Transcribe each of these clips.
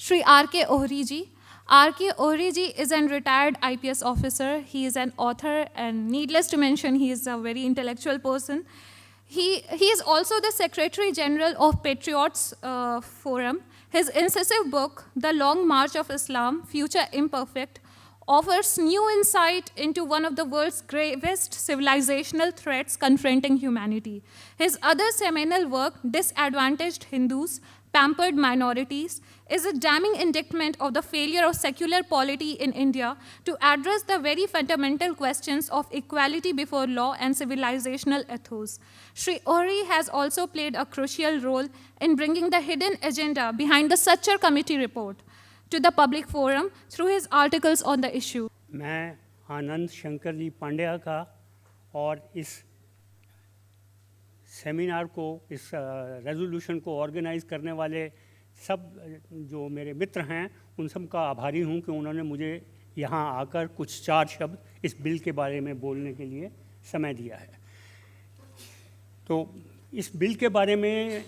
Shri R.K. Ohri ji. R.K. Ohri ji is an retired IPS officer. He is an author, and needless to mention, he is a very intellectual person. He is also the Secretary General of Patriots Forum. His incisive book, The Long March of Islam, Future Imperfect, offers new insight into one of the world's gravest civilizational threats confronting humanity. His other seminal work, Disadvantaged Hindus, Pampered Minorities, is a damning indictment of the failure of secular polity in India to address the very fundamental questions of equality before law and civilizational ethos. Shri Ohri has also played a crucial role in bringing the hidden agenda behind the Sachar Committee report to the public forum through his articles on the issue. मैं आनंद शंकर जी पांड्या का और इस seminar को, इस resolution को organise करने वाले सब जो मेरे मित्र हैं उन सब का आभारी हूं कि उन्होंने मुझे यहाँ आकर कुछ 4 शब्द इस बिल के बारे में बोलने के लिए समय दिया है। तो इस बिल के बारे में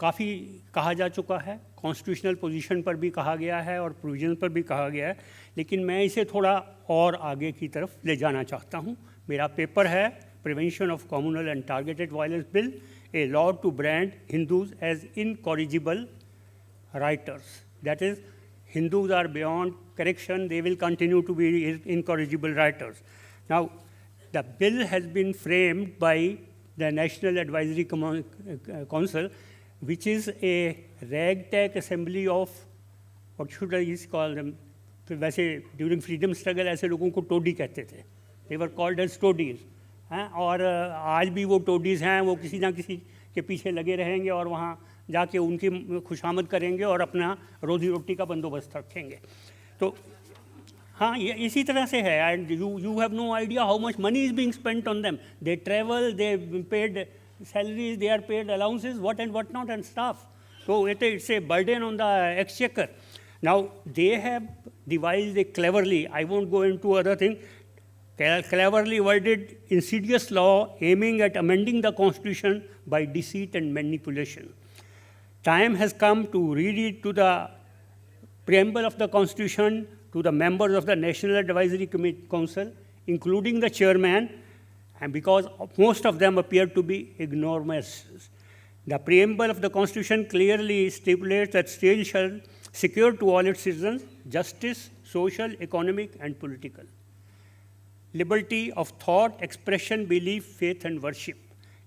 काफ़ी कहा जा चुका है, कॉन्स्टिट्यूशनल पोजीशन पर भी कहा गया है और प्रोविजन पर भी कहा गया है, लेकिन मैं इसे थोड़ा और आगे की तरफ ले जाना चाहता हूँ। मेरा पेपर है prevention of communal and targeted violence bill, a law to brand Hindus as incorrigible rioters, that is Hindus are beyond correction, they will continue to be incorrigible writers. Now, the bill has been framed by the National Advisory Council, which is a ragtag assembly of, what should I call them? तो वैसे during freedom struggle ऐसे लोगों को टोडी कहते थे, दे were called as टोडीज हैं, और आज भी वो टोडीज़ हैं, वो किसी ना किसी के पीछे लगे रहेंगे और वहाँ जाके उनकी खुशामद करेंगे और अपना रोज़ी रोटी का बंदोबस्त रखेंगे। तो हाँ, ये इसी तरह से है, and you have no idea how much money is being spent on them, they travel, they paid salaries, they are paid allowances, what and what not, and stuff. So it's a burden on the exchequer. Now, they have devised a cleverly, I won't go into other thing, cleverly worded insidious law aiming at amending the constitution by deceit and manipulation. Time has come to read it to the preamble of the constitution to the members of the National Advisory Council, including the chairman, and because most of them appear to be ignoramus. The preamble of the Constitution clearly stipulates that state shall secure to all its citizens justice, social, economic, and political, liberty of thought, expression, belief, faith, and worship,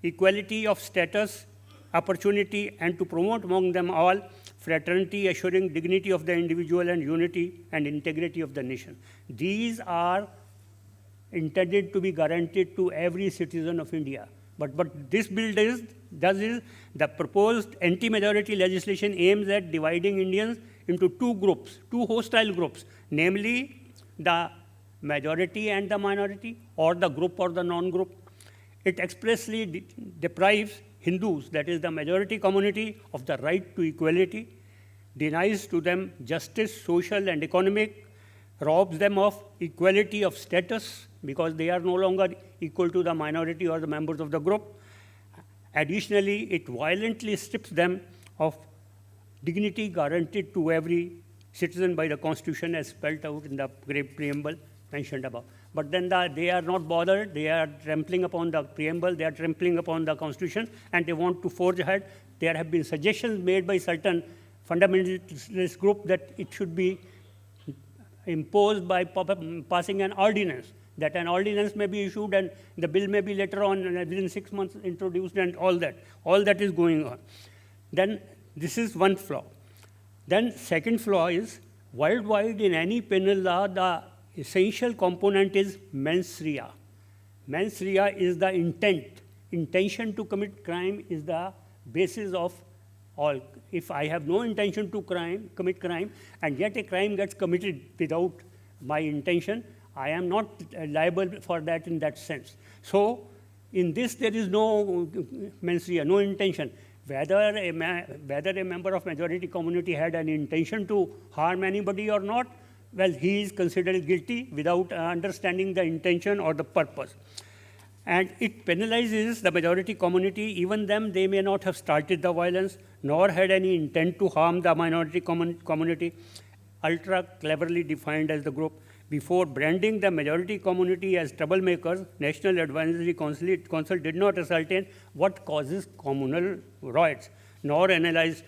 equality of status, opportunity, and to promote among them all fraternity, assuring dignity of the individual and unity and integrity of the nation. These are intended to be guaranteed to every citizen of India. But what this bill does is the proposed anti-majority legislation aims at dividing Indians into 2 groups, 2 hostile groups, namely the majority and the minority, or the group or the non-group. It expressly deprives Hindus, that is the majority community, of the right to equality, denies to them justice, social and economic, robs them of equality of status because they are no longer equal to the minority or the members of the group. Additionally, it violently strips them of dignity guaranteed to every citizen by the Constitution as spelled out in the great preamble mentioned above. But then they are not bothered, they are trampling upon the preamble, they are trampling upon the Constitution, and they want to forge ahead. There have been suggestions made by certain fundamentalist group that it should be imposed by passing an ordinance, that an ordinance may be issued and the bill may be later on within 6 months introduced, and all that is going on. Then this is one flaw. Then second flaw is worldwide in any penal law the essential component is mens rea. Mens rea is the intention to commit crime is the basis of all. If I have no intention to commit crime, and yet a crime gets committed without my intention, I am not liable for that in that sense. So in this there is no mens rea, no intention. Whether a member of majority community had an intention to harm anybody or not, well, he is considered guilty without understanding the intention or the purpose. and it penalizes the majority community. Even them, they may not have started the violence, nor had any intent to harm the minority community. Ultra cleverly defined as the group. Before branding the majority community as troublemakers, National Advisory Council did not ascertain what causes communal riots, nor analyze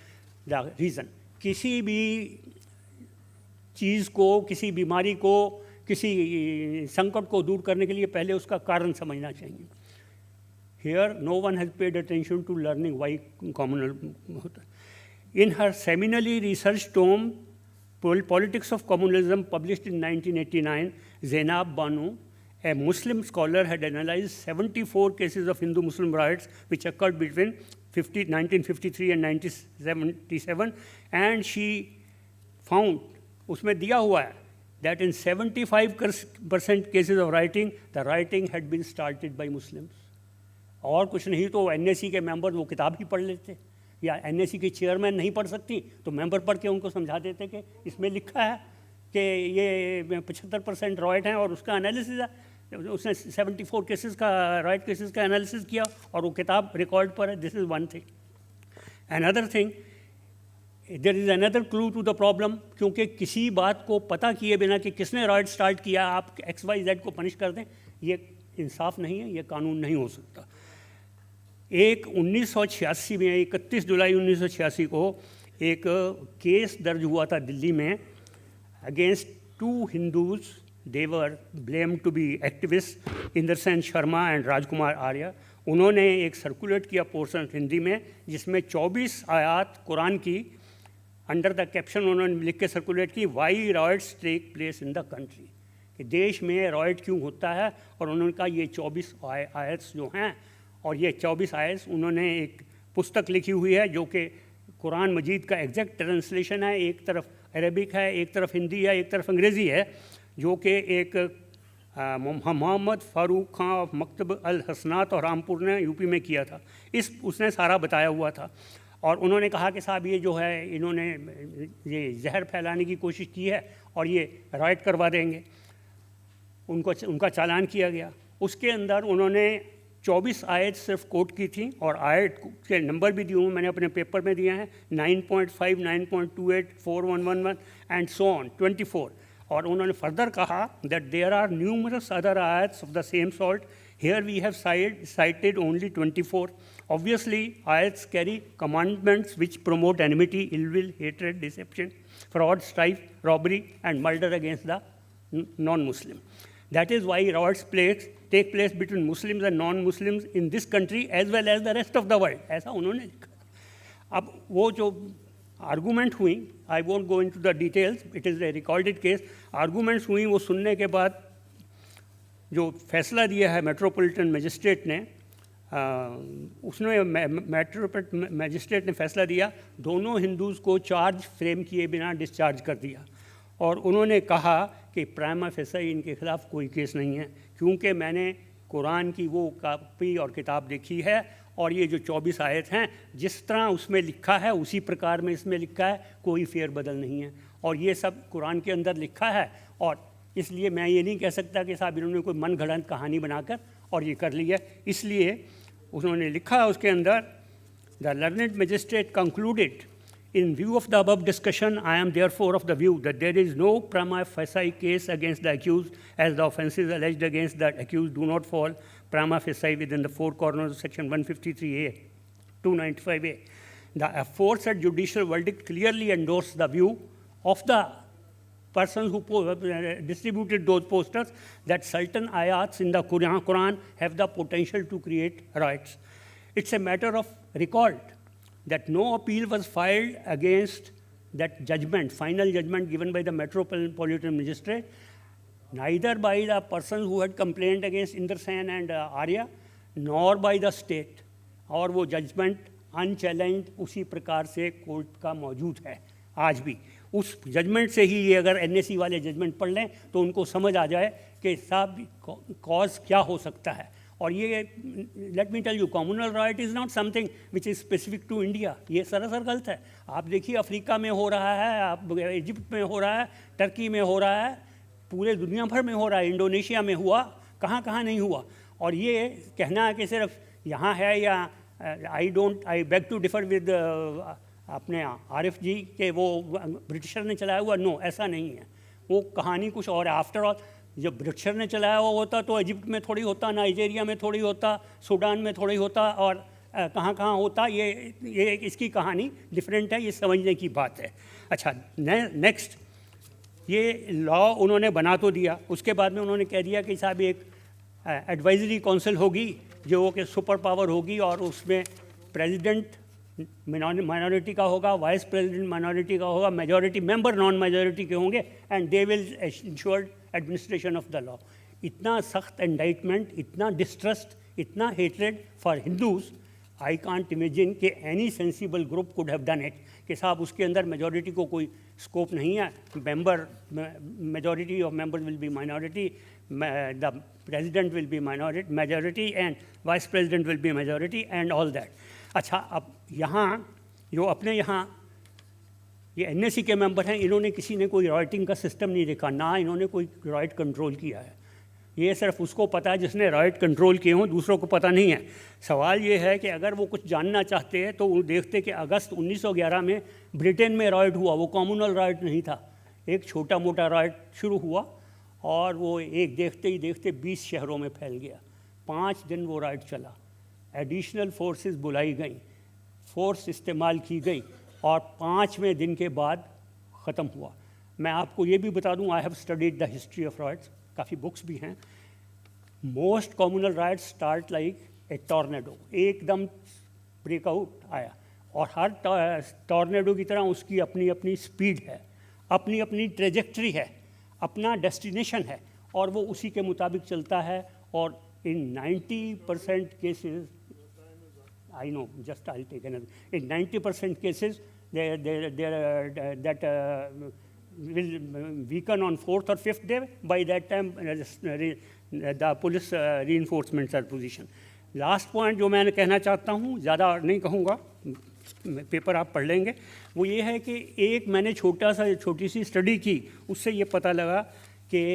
the reason. किसी भी चीज़ को, किसी बीमारी को, किसी संकट को दूर करने के लिए पहले उसका कारण समझना चाहिए. Here, no one has paid attention to learning why communal होता है. In her seminally researched tome, Politics of Communalism, published in 1989, Zainab Banu, a Muslim scholar, had analyzed 74 cases of Hindu-Muslim riots which occurred between 1953 and 1977, and she found, उसमें दिया हुआ है, that in 75% cases of rioting, the rioting had been started by Muslims. और कुछ नहीं तो NAC के member वो किताब ही पढ़ लेते, या NAC की चेयरमैन नहीं पढ़ सकती तो मेंबर पढ़ के उनको समझा देते कि इसमें लिखा है कि ये 75% रॉयट हैं और उसका एनालिसिस है. उसने 74 केसेस का राइट केसेस का एनालिसिस किया और वो किताब रिकॉर्ड पर है. This is one thing. Another thing, there is another clue to the problem, क्योंकि किसी बात को पता किए बिना कि किसने राइट स्टार्ट किया आप XYZ को पनिश कर दें, ये इंसाफ नहीं है, ये कानून नहीं हो सकता. एक 1986 में 31 जुलाई 1986 को एक केस दर्ज हुआ था दिल्ली में against 2 Hindus. They were blame to be activist, Indrasen Sharma and Rajkumar Arya. उन्होंने एक सर्कुलेट किया पोर्शन हिंदी में जिसमें 24 आयात कुरान की अंडर द कैप्शन उन्होंने लिख के सर्कुलेट की, why riots take place in the country, कि देश में रॉयट क्यों होता है. और उन्होंने कहा ये 24 आयत्स जो हैं, और ये 24 आयत्स उन्होंने एक पुस्तक लिखी हुई है जो कि कुरान मजीद का एग्जैक्ट ट्रांसलेशन है. एक तरफ अरबिक है, एक तरफ हिंदी है, एक तरफ अंग्रेज़ी है, जो कि एक मोहम्मद फ़ारूक खां ऑफ मकतब अल हसनात और रामपुर ने यूपी में किया था. उसने सारा बताया हुआ था. और उन्होंने कहा कि साहब ये जो है इन्होंने ये जहर फैलाने की कोशिश की है और ये राइट करवा देंगे. उनका चालान किया गया. उसके अंदर उन्होंने 24 आयत सिर्फ कोट की थी और आयत के नंबर भी दिए हुए मैंने अपने पेपर में दिए हैं, 9.5, 9.28, 4111 एंड सो ऑन 24. और उन्होंने फर्दर कहा that there are numerous other आयत्स of the same sort. Here we have cited only 24. Obviously, ayats carry commandments which promote enmity, ill will, hatred, deception, fraud, strife, robbery, and murder against the non-Muslim. That is why riots take place between Muslims and non-Muslims in this country as well as the rest of the world. ऐसा उन्होंने लिखा. अब वो जो argument हुई, I won't go into the details, it is a recorded case. Arguments हुई, वो सुनने के बाद जो फैसला दिया है मेट्रोपॉलिटन मजिस्ट्रेट ने, उसने मेट्रोपॉलिटन मजिस्ट्रेट ने फैसला दिया, दोनों हिंदूज़ को चार्ज फ्रेम किए बिना डिस्चार्ज कर दिया. और उन्होंने कहा कि प्राइमा फेसाई इनके ख़िलाफ़ कोई केस नहीं है, क्योंकि मैंने कुरान की वो कापी और किताब देखी है और ये जो 24 आयत हैं जिस तरह उसमें लिखा है उसी प्रकार में इसमें लिखा है, कोई फेर बदल नहीं है. और ये सब कुरान के अंदर लिखा है. और इसलिए मैं ये नहीं कह सकता कि साहब इन्होंने कोई मन गढ़ंत कहानी बनाकर और ये कर लिया. इसलिए उन्होंने लिखा उसके अंदर, the learned magistrate concluded, in view of the above discussion, I am therefore of the view that there is no prima facie case against the accused, as the offences alleged against the accused do not fall prima facie within the four corners of section 153A, 295A. The aforesaid judicial verdict clearly endorsed the view of the persons who distributed those posters that certain ayats in the Quran have the potential to create riots. It's a matter of record that no appeal was filed against that judgment, final judgment given by the Metropolitan Magistrate, neither by the persons who had complained against Indrasen and Arya, nor by the state. और वो judgement unchallenged उसी प्रकार से court का मौजूद है आज भी. उस जजमेंट से ही ये अगर NAC वाले जजमेंट पढ़ लें तो उनको समझ आ जाए कि साहब कॉज क्या हो सकता है. और ये let me tell you, communal riot is not something which is specific to India. ये सरासर गलत है. आप देखिए अफ्रीका में हो रहा है, आप इजिप्ट में हो रहा है, टर्की में हो रहा है, पूरे दुनिया भर में हो रहा है, इंडोनेशिया में हुआ, कहाँ कहाँ नहीं हुआ. और ये कहना है कि सिर्फ यहाँ है या I beg to differ with अपने आरिफ जी के वो ब्रिटिशर ने चलाया हुआ, नो ऐसा नहीं है, वो कहानी कुछ और है। आफ्टर ऑल जब ब्रिटिशर ने चलाया हुआ होता तो इजिप्ट में थोड़ी होता, नाइजीरिया में थोड़ी होता, सूडान में थोड़ी होता, और कहाँ कहाँ होता, ये इसकी कहानी डिफरेंट है, ये समझने की बात है। अच्छा, नेक्स्ट, ये लॉ उन्होंने बना तो दिया, उसके बाद में उन्होंने कह दिया कि साहब एक एडवाइजरी काउंसिल होगी जो कि सुपर पावर होगी, और उसमें प्रेसिडेंट माइनॉरिटी का होगा, वाइस प्रेसिडेंट माइनॉरिटी का होगा, मेजॉरिटी मेंबर नॉन मेजॉरिटी के होंगे, and they will ensure administration of the law. इतना सख्त इंडाइटमेंट, इतना डिस्ट्रस्ट, इतना hatred for Hindus, I can't imagine कि any sensible group could have done it, कि साहब उसके अंदर मेजॉरिटी को कोई स्कोप नहीं है, member majority of members will be minority, the president will be minority majority and vice president will be majority and all that. अच्छा, अब यहाँ जो अपने यहाँ ये NSC के मेंबर हैं, इन्होंने किसी ने कोई रॉयटिंग का सिस्टम नहीं देखा, ना इन्होंने कोई रॉयट कंट्रोल किया है। ये सिर्फ उसको पता है जिसने रॉयट कंट्रोल किए हों, दूसरों को पता नहीं है। सवाल ये है कि अगर वो कुछ जानना चाहते हैं तो वो देखते कि अगस्त 1911 में ब्रिटेन में रॉयट हुआ, वो कॉम्युनल रॉयट नहीं था, एक छोटा मोटा रॉयट शुरू हुआ और वो एक देखते ही देखते 20 शहरों में फैल गया। 5 दिन वो रॉयट चला, एडिशनल फोर्सेस बुलाई गई, फोर्स इस्तेमाल की गई, और 5वें दिन के बाद ख़त्म हुआ। मैं आपको ये भी बता दूं, I have studied the history of riots, काफ़ी बुक्स भी हैं। Most communal rights start like a tornado, एकदम ब्रेकआउट आया, और हर टॉर्नेडो की तरह उसकी अपनी अपनी स्पीड है, अपनी अपनी ट्रेजेक्ट्री है, अपना डेस्टिनेशन है, और वो उसी के मुताबिक चलता है। और इन 90% cases, I know, just I'll take another. In 90% cases, that will weaken on 4th or 5th day. By that time, the police reinforcements are positioned. Last point जो मैं कहना चाहता हूँ, ज़्यादा नहीं कहूँगा, पेपर आप पढ़ लेंगे, वो ये है कि एक मैंने छोटी सी स्टडी की, उससे ये पता लगा कि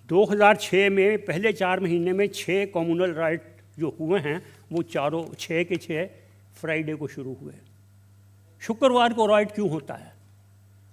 2006 में पहले 4 महीने में 6 कॉम्युनल राइट जो हुए हैं, वो 6 के 6 फ्राइडे को शुरू हुए। शुक्रवार को राइट क्यों होता है?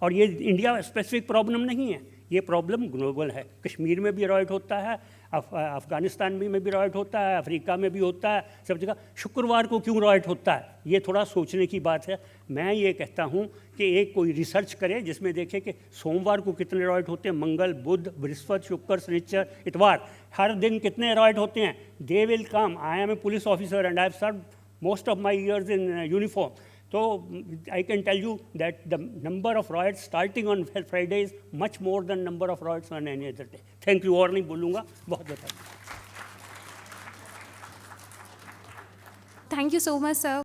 और ये इंडिया स्पेसिफिक प्रॉब्लम नहीं है, ये प्रॉब्लम ग्लोबल है। कश्मीर में भी राइट होता है, अफ़गानिस्तान में भी राइट होता है, अफ्रीका में भी होता है, सब जगह। शुक्रवार को क्यों राइट होता है? ये थोड़ा सोचने की बात है। मैं ये कहता हूँ कि एक कोई रिसर्च करे जिसमें देखे कि सोमवार को कितने राइट होते हैं, मंगल, बुध, बृहस्पति, शुक्र, शनिचर, इतवार, हर दिन कितने राइट होते हैं। They will come. I am a police officer and I have served most of my years in uniform. So I can tell you that the number of riots starting on Friday is much more than number of riots on any other day. Thank you. और नहीं बोलूँगा, बहुत बहुत। Thank you so much, sir.